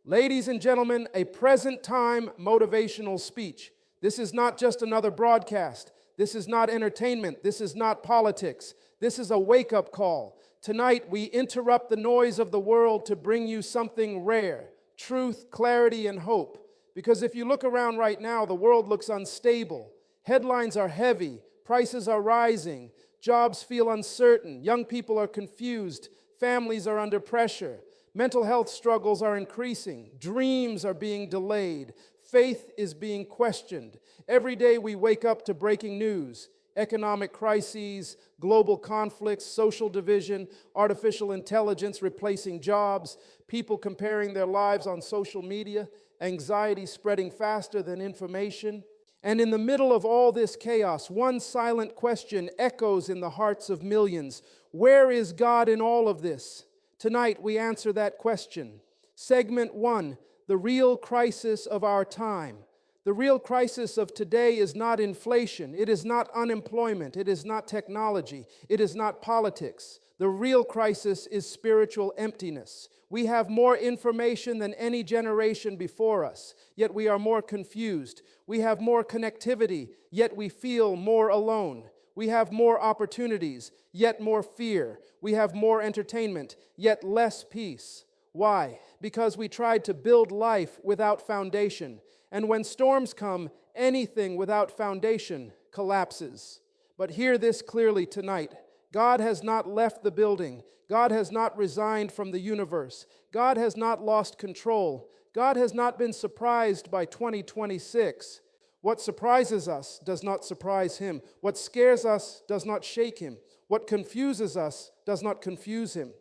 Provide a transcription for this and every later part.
Ladies and gentlemen, a present time motivational speech. This is not just another broadcast. This is not entertainment. This is not politics. This is a wake-up call. Tonight, we interrupt the noise of the world to bring you something rare: truth, clarity, and hope. Because if you look around right now, the world looks unstable. Headlines are heavy. Prices are rising. Jobs feel uncertain. Young people are confused. Families are under pressure. Mental health struggles are increasing. Dreams are being delayed. Faith is being questioned. Every day we wake up to breaking news: economic crises, global conflicts, social division, artificial intelligence replacing jobs, people comparing their lives on social media, anxiety spreading faster than information. And in the middle of all this chaos, one silent question echoes in the hearts of millions: where is God in all of this? Tonight we answer that question. Segment 1, the real crisis of our time. The real crisis of today is not inflation. It is not unemployment. It is not technology. It is not politics. The real crisis is spiritual emptiness. We have more information than any generation before us, yet we are more confused. We have more connectivity, yet we feel more alone. We have more opportunities, yet more fear. We have more entertainment, yet less peace. Why? Because we tried to build life without foundation. And when storms come, anything without foundation collapses. But hear this clearly tonight. God has not left the building. God has not resigned from the universe. God has not lost control. God has not been surprised by 2026. What surprises us does not surprise Him. What scares us does not shake Him. What confuses us does not confuse Him.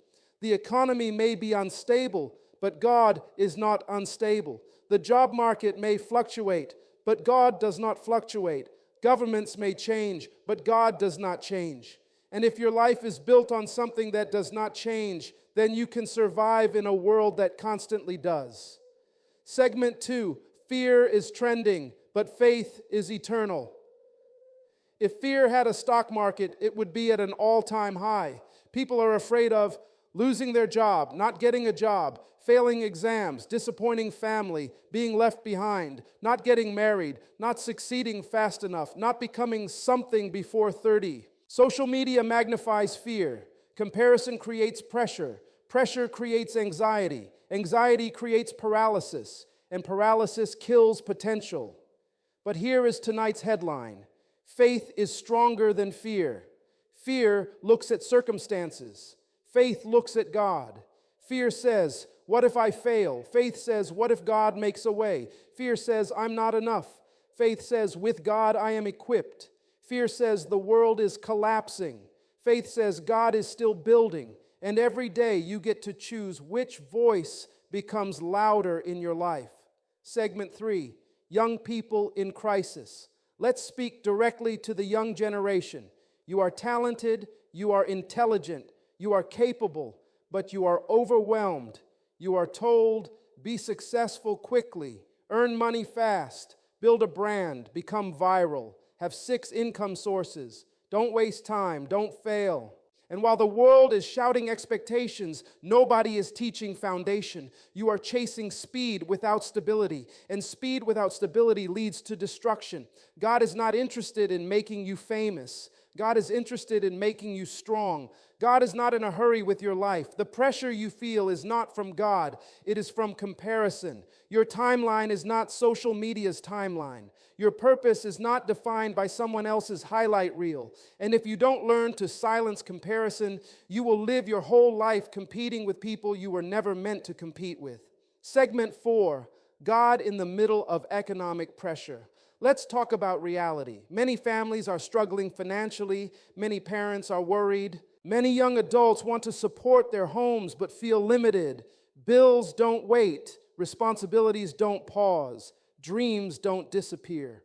The economy may be unstable, but God is not unstable. The job market may fluctuate, but God does not fluctuate. Governments may change, but God does not change. And if your life is built on something that does not change, then you can survive in a world that constantly does. Segment 2, fear is trending, but faith is eternal. If fear had a stock market, it would be at an all-time high. People are afraid of losing their job, not getting a job, failing exams, disappointing family, being left behind, not getting married, not succeeding fast enough, not becoming something before 30. Social media magnifies fear. Comparison creates pressure. Pressure creates anxiety. Anxiety creates paralysis. And paralysis kills potential. But here is tonight's headline: faith is stronger than fear. Fear looks at circumstances. Faith looks at God. Fear says, what if I fail? Faith says, what if God makes a way? Fear says, I'm not enough. Faith says, with God I am equipped. Fear says, the world is collapsing. Faith says, God is still building. And every day you get to choose which voice becomes louder in your life. Segment 3, young people in crisis. Let's speak directly to the young generation. You are talented, you are intelligent, you are capable, but you are overwhelmed. You are told, be successful quickly, earn money fast, build a brand, become viral, have 6 income sources, don't waste time, don't fail. And while the world is shouting expectations, nobody is teaching foundation. You are chasing speed without stability, and speed without stability leads to destruction. God is not interested in making you famous. God is interested in making you strong. God is not in a hurry with your life. The pressure you feel is not from God. It is from comparison. Your timeline is not social media's timeline. Your purpose is not defined by someone else's highlight reel. And if you don't learn to silence comparison, you will live your whole life competing with people you were never meant to compete with. Segment 4, God in the middle of economic pressure. Let's talk about reality. Many families are struggling financially. Many parents are worried. Many young adults want to support their homes but feel limited. Bills don't wait. Responsibilities don't pause. Dreams don't disappear.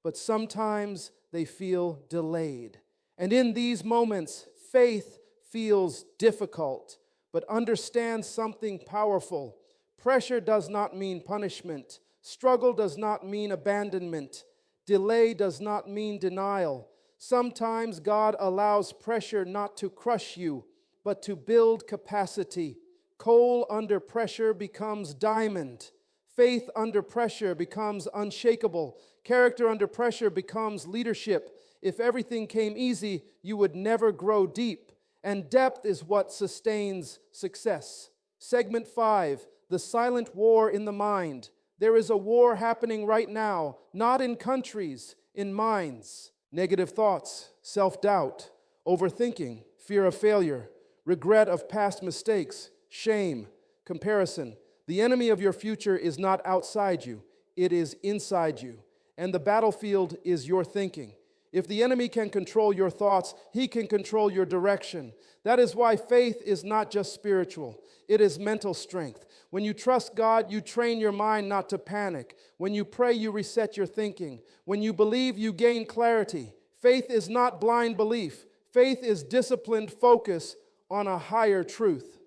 But sometimes they feel delayed. And in these moments, faith feels difficult. But understand something powerful. Pressure does not mean punishment. Struggle does not mean abandonment. Delay does not mean denial. Sometimes God allows pressure not to crush you, but to build capacity. Coal under pressure becomes diamond. Faith under pressure becomes unshakable. Character under pressure becomes leadership. If everything came easy, you would never grow deep. And depth is what sustains success. Segment 5, the silent war in the mind. There is a war happening right now, not in countries, in minds. Negative thoughts, self-doubt, overthinking, fear of failure, regret of past mistakes, shame, comparison. The enemy of your future is not outside you, it is inside you. And the battlefield is your thinking. If the enemy can control your thoughts, he can control your direction. That is why faith is not just spiritual, it is mental strength. When you trust God, you train your mind not to panic. When you pray, you reset your thinking. When you believe, you gain clarity. Faith is not blind belief. Faith is disciplined focus on a higher truth.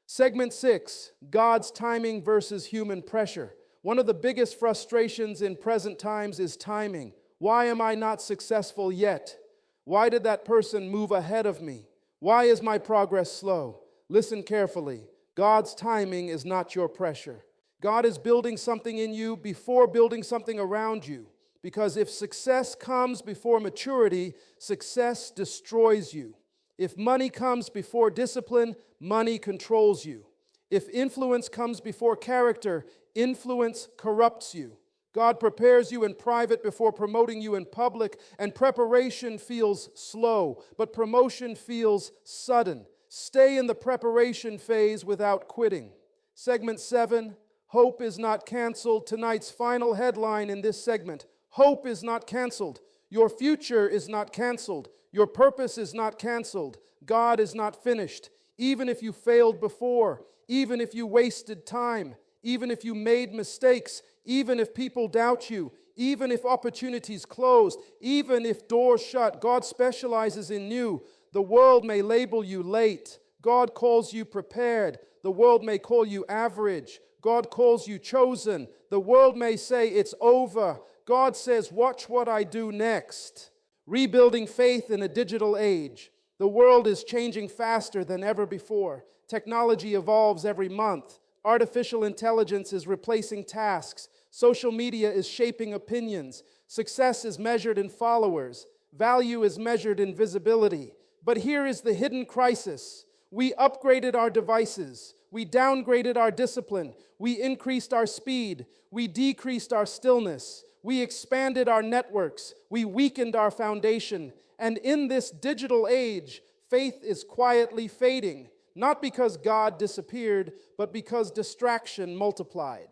Segment 6, God's timing versus human pressure. One of the biggest frustrations in present times is timing. Why am I not successful yet? Why did that person move ahead of me? Why is my progress slow? Listen carefully. God's timing is not your pressure. God is building something in you before building something around you. Because if success comes before maturity, success destroys you. If money comes before discipline, money controls you. If influence comes before character, influence corrupts you. God prepares you in private before promoting you in public, and preparation feels slow, but promotion feels sudden. Stay in the preparation phase without quitting. Segment 7, hope is not canceled. Tonight's final headline in this segment, hope is not canceled. Your future is not canceled. Your purpose is not canceled. God is not finished. Even if you failed before, even if you wasted time, even if you made mistakes, even if people doubt you, even if opportunities closed, even if doors shut, God specializes in new. The world may label you late. God calls you prepared. The world may call you average. God calls you chosen. The world may say it's over. God says, watch what I do next. Rebuilding faith in a digital age. The world is changing faster than ever before. Technology evolves every month. Artificial intelligence is replacing tasks. Social media is shaping opinions. Success is measured in followers. Value is measured in visibility. But here is the hidden crisis. We upgraded our devices. We downgraded our discipline. We increased our speed. We decreased our stillness. We expanded our networks. We weakened our foundation. And in this digital age, faith is quietly fading. Not because God disappeared, but because distraction multiplied.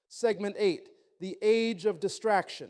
Segment 8, the age of distraction.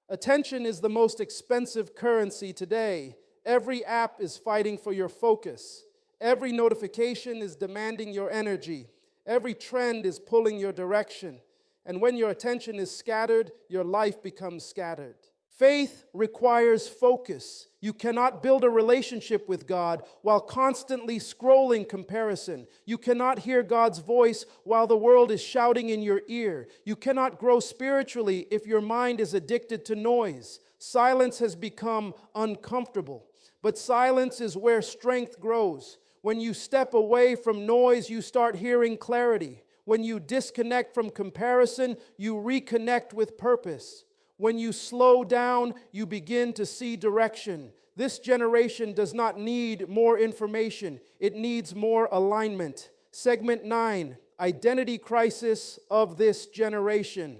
Attention is the most expensive currency today. Every app is fighting for your focus. Every notification is demanding your energy. Every trend is pulling your direction. And when your attention is scattered, your life becomes scattered. Faith requires focus. You cannot build a relationship with God while constantly scrolling comparison. You cannot hear God's voice while the world is shouting in your ear. You cannot grow spiritually if your mind is addicted to noise. Silence has become uncomfortable, but silence is where strength grows. When you step away from noise, you start hearing clarity. When you disconnect from comparison, you reconnect with purpose. When you slow down, you begin to see direction. This generation does not need more information. It needs more alignment. Segment 9, identity crisis of this generation.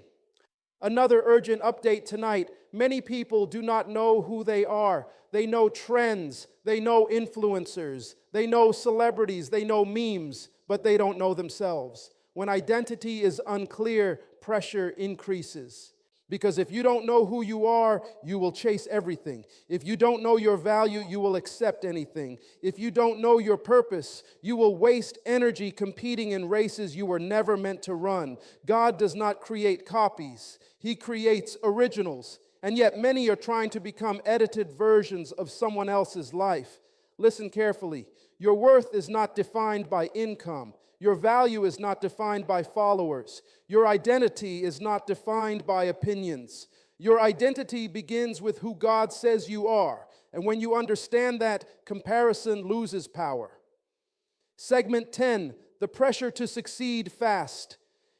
Another urgent update tonight. Many people do not know who they are. They know trends. They know influencers. They know celebrities. They know memes, but they don't know themselves. When identity is unclear, pressure increases. Because if you don't know who you are, you will chase everything. If you don't know your value, you will accept anything. If you don't know your purpose, you will waste energy competing in races you were never meant to run. God does not create copies. He creates originals. And yet many are trying to become edited versions of someone else's life. Listen carefully. Your worth is not defined by income. Your value is not defined by followers. Your identity is not defined by opinions. Your identity begins with who God says you are. And when you understand that, comparison loses power. Segment 10, the pressure to succeed fast.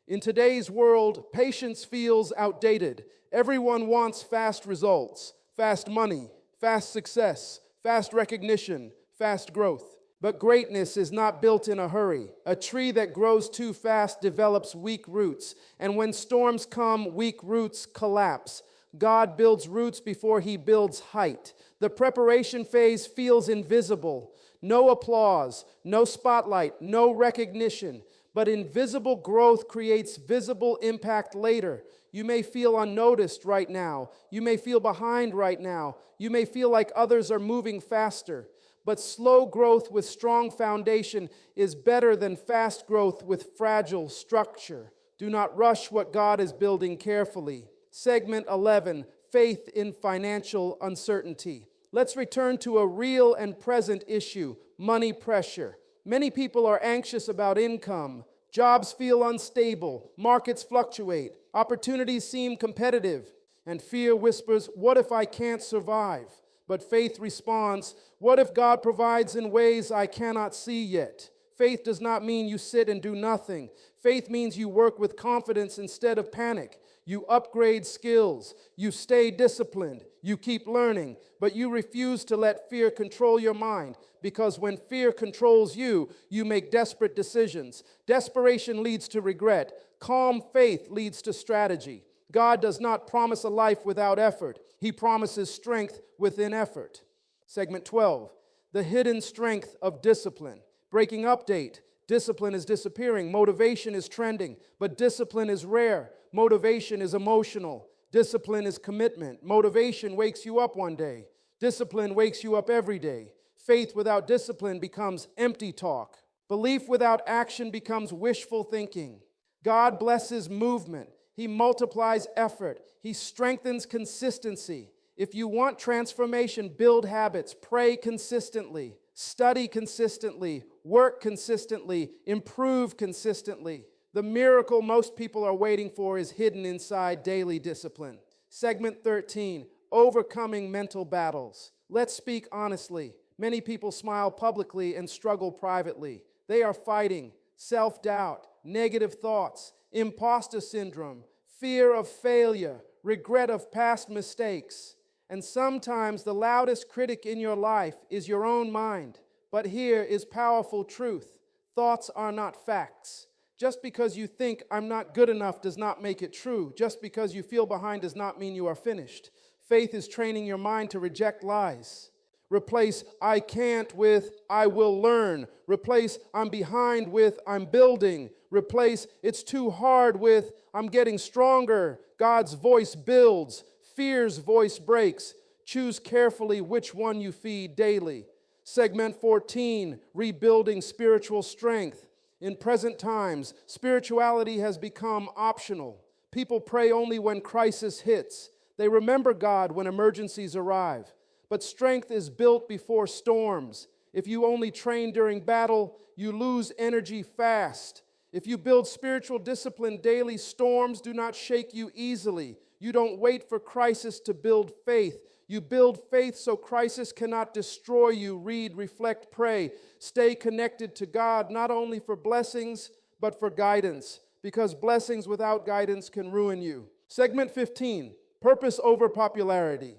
In today's world, patience feels outdated. Everyone wants fast results, fast money, fast success, fast recognition, fast growth. But greatness is not built in a hurry. A tree that grows too fast develops weak roots, and when storms come, weak roots collapse. God builds roots before he builds height. The preparation phase feels invisible. No applause, no spotlight, no recognition. But invisible growth creates visible impact later. You may feel unnoticed right now. You may feel behind right now. You may feel like others are moving faster. But slow growth with strong foundation is better than fast growth with fragile structure. Do not rush what God is building carefully. Segment 11, faith in financial uncertainty. Let's return to a real and present issue, money pressure. Many people are anxious about income. Jobs feel unstable. Markets fluctuate. Opportunities seem competitive. And fear whispers, what if I can't survive? But faith responds, what if God provides in ways I cannot see yet? Faith does not mean you sit and do nothing. Faith means you work with confidence instead of panic. You upgrade skills. You stay disciplined. You keep learning. But you refuse to let fear control your mind, because when fear controls you, you make desperate decisions. Desperation leads to regret. Calm faith leads to strategy. God does not promise a life without effort. He promises strength within effort. Segment 12, the hidden strength of discipline. Breaking update. Discipline is disappearing. Motivation is trending, but discipline is rare. Motivation is emotional. Discipline is commitment. Motivation wakes you up one day. Discipline wakes you up every day. Faith without discipline becomes empty talk. Belief without action becomes wishful thinking. God blesses movement. He multiplies effort. He strengthens consistency. If you want transformation, build habits. Pray consistently. Study consistently. Work consistently. Improve consistently. The miracle most people are waiting for is hidden inside daily discipline. Segment 13, overcoming mental battles. Let's speak honestly. Many people smile publicly and struggle privately. They are fighting self-doubt, negative thoughts, imposter syndrome, fear of failure, regret of past mistakes. And sometimes the loudest critic in your life is your own mind. But here is powerful truth. Thoughts are not facts. Just because you think I'm not good enough does not make it true. Just because you feel behind does not mean you are finished. Faith is training your mind to reject lies. Replace I can't with I will learn. Replace I'm behind with I'm building. Replace it's too hard with I'm getting stronger. God's voice builds. Fear's voice breaks. Choose carefully which one you feed daily. Segment 14, rebuilding spiritual strength. In present times, spirituality has become optional. People pray only when crisis hits. They remember God when emergencies arrive. But strength is built before storms. If you only train during battle, you lose energy fast. If you build spiritual discipline daily, storms do not shake you easily. You don't wait for crisis to build faith. You build faith so crisis cannot destroy you. Read, reflect, pray. Stay connected to God, not only for blessings, but for guidance, because blessings without guidance can ruin you. Segment 15, purpose over popularity.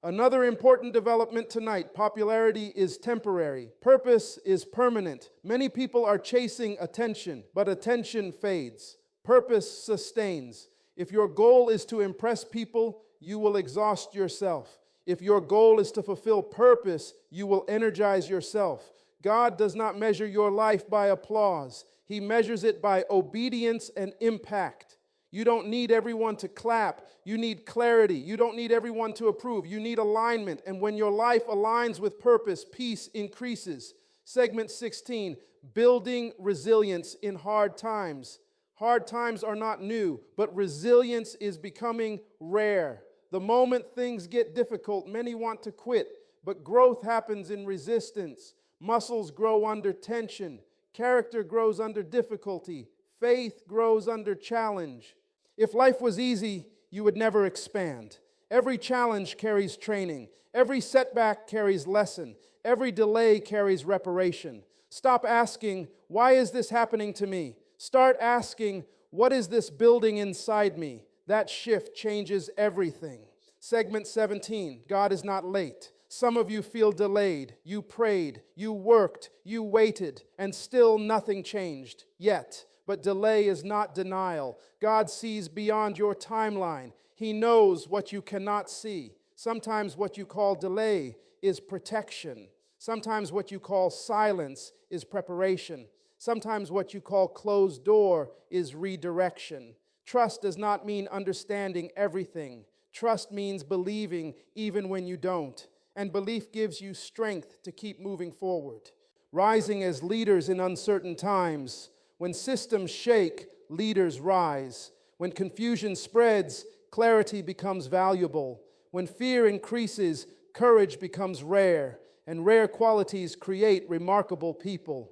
Another important development tonight, popularity is temporary. Purpose is permanent. Many people are chasing attention, but attention fades. Purpose sustains. If your goal is to impress people, you will exhaust yourself. If your goal is to fulfill purpose, you will energize yourself. God does not measure your life by applause. He measures it by obedience and impact. You don't need everyone to clap. You need clarity. You don't need everyone to approve. You need alignment. And when your life aligns with purpose, peace increases. Segment 16, building resilience in hard times. Hard times are not new, but resilience is becoming rare. The moment things get difficult, many want to quit, but growth happens in resistance. Muscles grow under tension. Character grows under difficulty. Faith grows under challenge. If life was easy, you would never expand. Every challenge carries training. Every setback carries lesson. Every delay carries reparation. Stop asking, why is this happening to me? Start asking, what is this building inside me? That shift changes everything. Segment 17, God is not late. Some of you feel delayed. You prayed, you worked, you waited, and still nothing changed yet. But delay is not denial. God sees beyond your timeline. He knows what you cannot see. Sometimes what you call delay is protection. Sometimes what you call silence is preparation. Sometimes what you call closed door is redirection. Trust does not mean understanding everything. Trust means believing even when you don't. And belief gives you strength to keep moving forward. Rising as leaders in uncertain times. When systems shake, leaders rise. When confusion spreads, clarity becomes valuable. When fear increases, courage becomes rare. And rare qualities create remarkable people.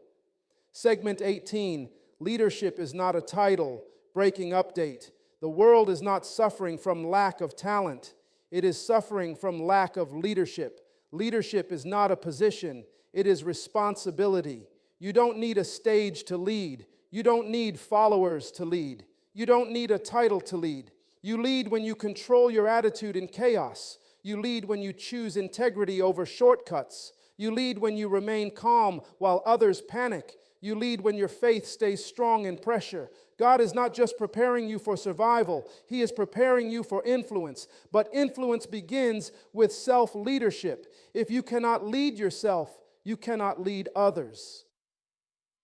Segment 18, leadership is not a title. Breaking update. The world is not suffering from lack of talent. It is suffering from lack of leadership. Leadership is not a position. It is responsibility. You don't need a stage to lead. You don't need followers to lead. You don't need a title to lead. You lead when you control your attitude in chaos. You lead when you choose integrity over shortcuts. You lead when you remain calm while others panic. You lead when your faith stays strong in pressure. God is not just preparing you for survival. He is preparing you for influence. But influence begins with self-leadership. If you cannot lead yourself, you cannot lead others.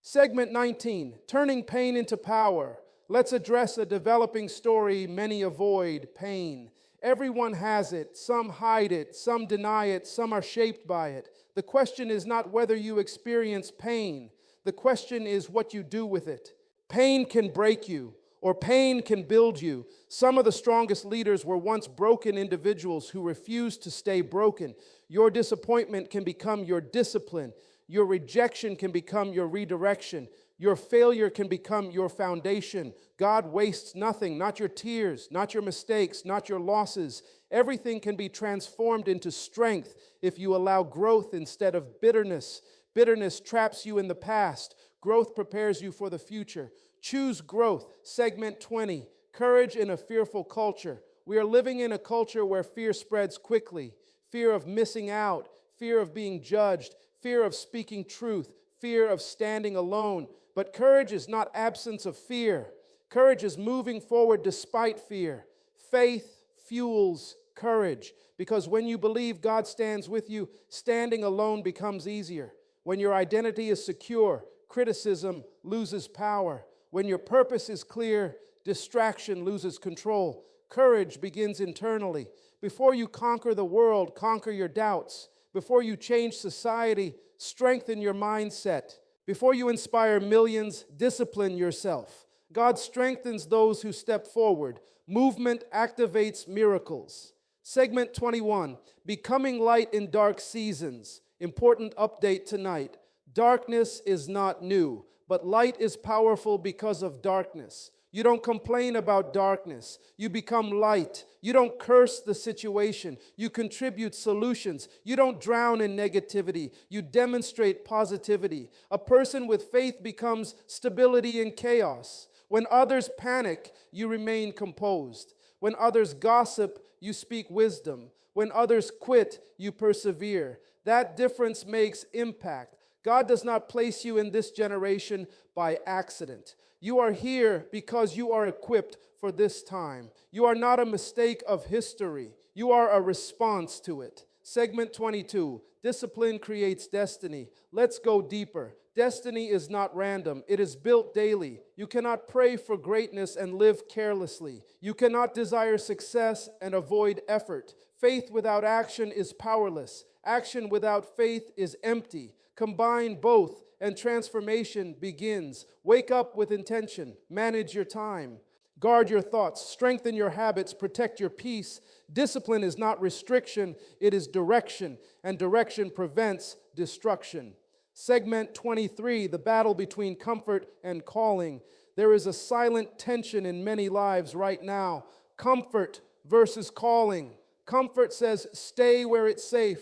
Segment 19, turning pain into power. Let's address a developing story many avoid, pain. Everyone has it. Some hide it. Some deny it. Some are shaped by it. The question is not whether you experience pain. The question is what you do with it. Pain can break you, or pain can build you. Some of the strongest leaders were once broken individuals who refused to stay broken. Your disappointment can become your discipline. Your rejection can become your redirection. Your failure can become your foundation. God wastes nothing, not your tears, not your mistakes, not your losses. Everything can be transformed into strength if you allow growth instead of bitterness. Bitterness traps you in the past. Growth prepares you for the future. Choose growth. Segment 20, courage in a fearful culture. We are living in a culture where fear spreads quickly. Fear of missing out, fear of being judged, fear of speaking truth, fear of standing alone. But courage is not absence of fear. Courage is moving forward despite fear. Faith fuels courage, because when you believe God stands with you, standing alone becomes easier. When your identity is secure, criticism loses power. When your purpose is clear, distraction loses control. Courage begins internally. Before you conquer the world, conquer your doubts. Before you change society, strengthen your mindset. Before you inspire millions, discipline yourself. God strengthens those who step forward. Movement activates miracles. Segment 21, becoming light in dark seasons. Important update tonight. Darkness is not new, but light is powerful because of darkness. You don't complain about darkness. You become light. You don't curse the situation. You contribute solutions. You don't drown in negativity. You demonstrate positivity. A person with faith becomes stability in chaos. When others panic, you remain composed. When others gossip, you speak wisdom. When others quit, you persevere. That difference makes impact. God does not place you in this generation by accident. You are here because you are equipped for this time. You are not a mistake of history. You are a response to it. Segment 22, discipline creates destiny. Let's go deeper. Destiny is not random. It is built daily. You cannot pray for greatness and live carelessly. You cannot desire success and avoid effort. Faith without action is powerless. Action without faith is empty. Combine both and transformation begins. Wake up with intention. Manage your time. Guard your thoughts. Strengthen your habits. Protect your peace. Discipline is not restriction. It is direction. And direction prevents destruction. Segment 23, the battle between comfort and calling. There is a silent tension in many lives right now. Comfort versus calling. Comfort says, stay where it's safe.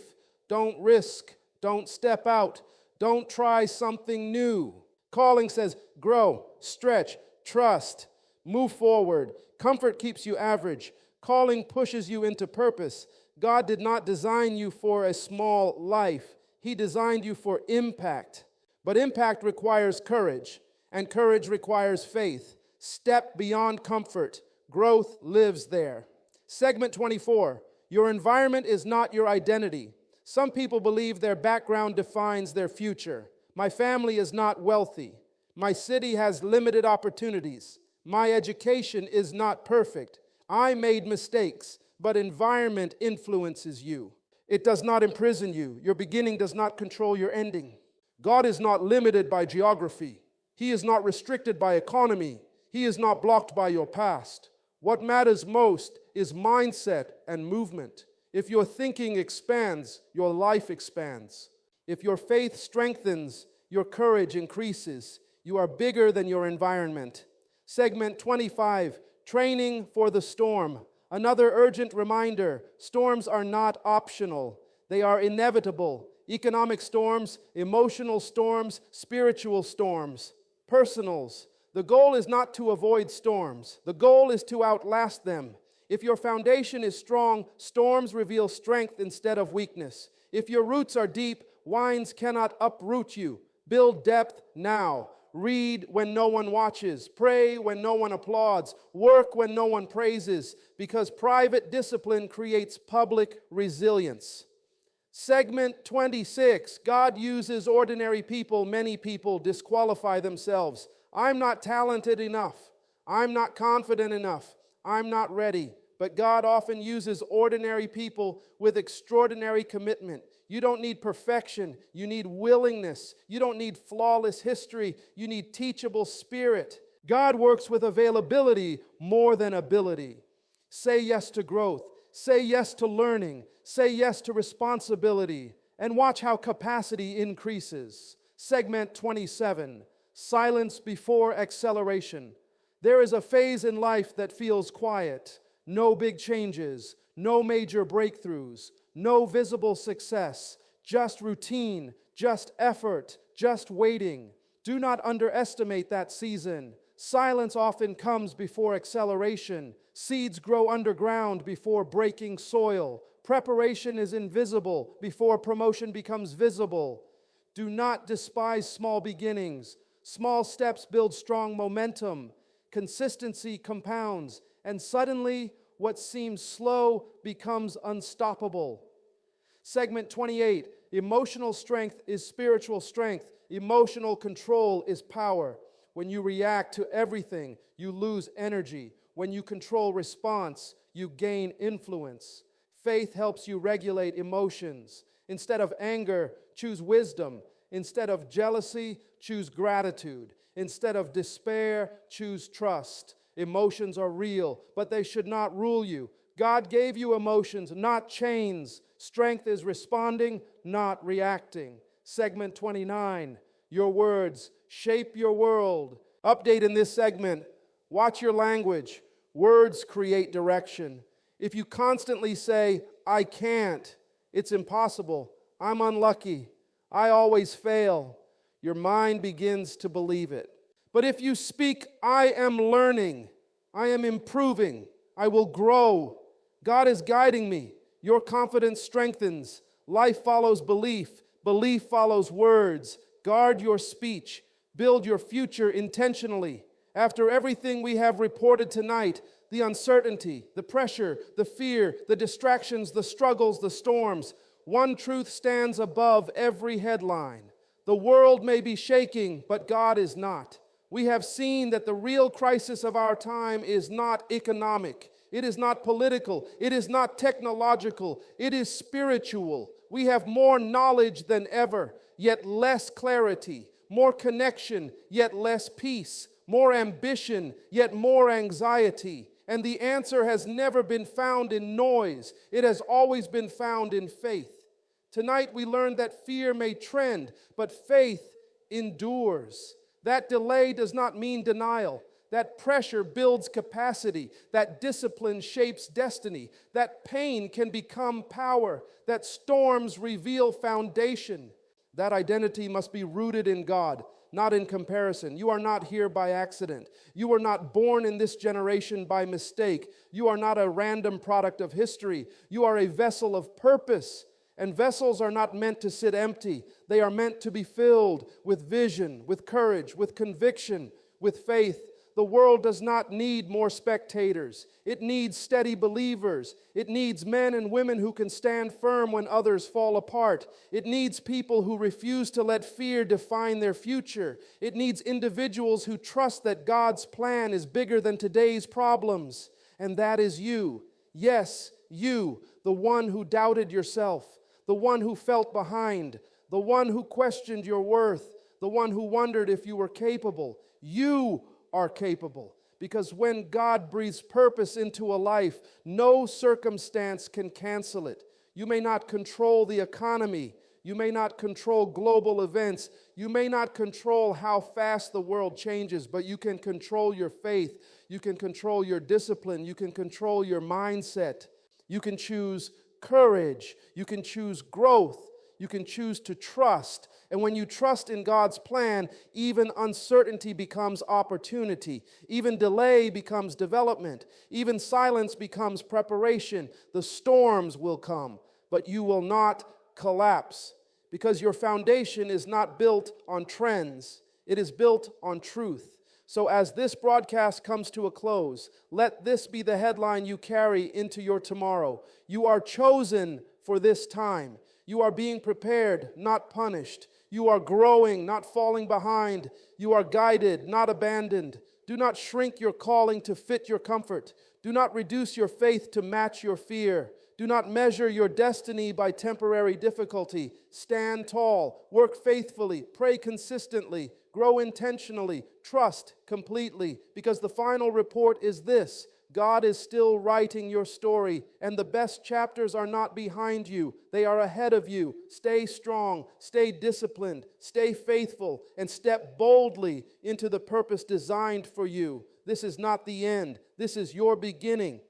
Don't risk. Don't step out. Don't try something new. Calling says grow, stretch, trust, move forward. Comfort keeps you average. Calling pushes you into purpose. God did not design you for a small life. He designed you for impact. But impact requires courage, and courage requires faith. Step beyond comfort. Growth lives there. Segment 24. Your environment is not your identity. Some people believe their background defines their future. My family is not wealthy. My city has limited opportunities. My education is not perfect. I made mistakes, but environment influences you. It does not imprison you. Your beginning does not control your ending. God is not limited by geography. He is not restricted by economy. He is not blocked by your past. What matters most is mindset and movement. If your thinking expands, your life expands. If your faith strengthens, your courage increases. You are bigger than your environment. Segment 25, training for the storm. Another urgent reminder, storms are not optional. They are inevitable. Economic storms, emotional storms, spiritual storms, personals. The goal is not to avoid storms. The goal is to outlast them. If your foundation is strong, storms reveal strength instead of weakness. If your roots are deep, winds cannot uproot you. Build depth now. Read when no one watches. Pray when no one applauds. Work when no one praises, because private discipline creates public resilience. Segment 26, God uses ordinary people. Many people disqualify themselves. I'm not talented enough. I'm not confident enough. I'm not ready. But God often uses ordinary people with extraordinary commitment. You don't need perfection. You need willingness. You don't need flawless history. You need teachable spirit. God works with availability more than ability. Say yes to growth. Say yes to learning. Say yes to responsibility. And watch how capacity increases. Segment 27, silence before acceleration. There is a phase in life that feels quiet. No big changes, no major breakthroughs, no visible success, just routine, just effort, just waiting. Do not underestimate that season. Silence often comes before acceleration. Seeds grow underground before breaking soil. Preparation is invisible before promotion becomes visible. Do not despise small beginnings. Small steps build strong momentum. Consistency compounds, and suddenly what seems slow becomes unstoppable. Segment 28, emotional strength is spiritual strength. Emotional control is power. When you react to everything, you lose energy. When you control response, you gain influence. Faith helps you regulate emotions. Instead of anger, choose wisdom. Instead of jealousy, choose gratitude. Instead of despair, choose trust. Emotions are real, but they should not rule you. God gave you emotions, not chains. Strength is responding, not reacting. Segment 29, your words shape your world. Update in this segment, watch your language. Words create direction. If you constantly say, I can't, it's impossible, I'm unlucky, I always fail, your mind begins to believe it. But if you speak, I am learning, I am improving, I will grow, God is guiding me, your confidence strengthens, life follows belief, belief follows words. Guard your speech, build your future intentionally. After everything we have reported tonight, the uncertainty, the pressure, the fear, the distractions, the struggles, the storms, one truth stands above every headline. The world may be shaking, but God is not. We have seen that the real crisis of our time is not economic. It is not political. It is not technological. It is spiritual. We have more knowledge than ever, yet less clarity. More connection, yet less peace. More ambition, yet more anxiety. And the answer has never been found in noise. It has always been found in faith. Tonight we learned that fear may trend, but faith endures. That delay does not mean denial. That pressure builds capacity. That discipline shapes destiny. That pain can become power. That storms reveal foundation. That identity must be rooted in God, not in comparison. You are not here by accident. You were not born in this generation by mistake. You are not a random product of history. You are a vessel of purpose. And vessels are not meant to sit empty. They are meant to be filled with vision, with courage, with conviction, with faith. The world does not need more spectators. It needs steady believers. It needs men and women who can stand firm when others fall apart. It needs people who refuse to let fear define their future. It needs individuals who trust that God's plan is bigger than today's problems. And that is you. Yes, you, the one who doubted yourself, the one who felt behind, the one who questioned your worth, the one who wondered if you were capable. You are capable, because when God breathes purpose into a life, no circumstance can cancel it. You may not control the economy. You may not control global events. You may not control how fast the world changes, but you can control your faith. You can control your discipline. You can control your mindset. You can choose courage. You can choose growth. You can choose to trust. And when you trust in God's plan, even uncertainty becomes opportunity. Even delay becomes development. Even silence becomes preparation. The storms will come, but you will not collapse, because your foundation is not built on trends. It is built on truth. So as this broadcast comes to a close, let this be the headline you carry into your tomorrow. You are chosen for this time. You are being prepared, not punished. You are growing, not falling behind. You are guided, not abandoned. Do not shrink your calling to fit your comfort. Do not reduce your faith to match your fear. Do not measure your destiny by temporary difficulty. Stand tall, work faithfully, pray consistently, grow intentionally, trust completely, because the final report is this: God is still writing your story, and the best chapters are not behind you. They are ahead of you. Stay strong, stay disciplined, stay faithful, and step boldly into the purpose designed for you. This is not the end. This is your beginning.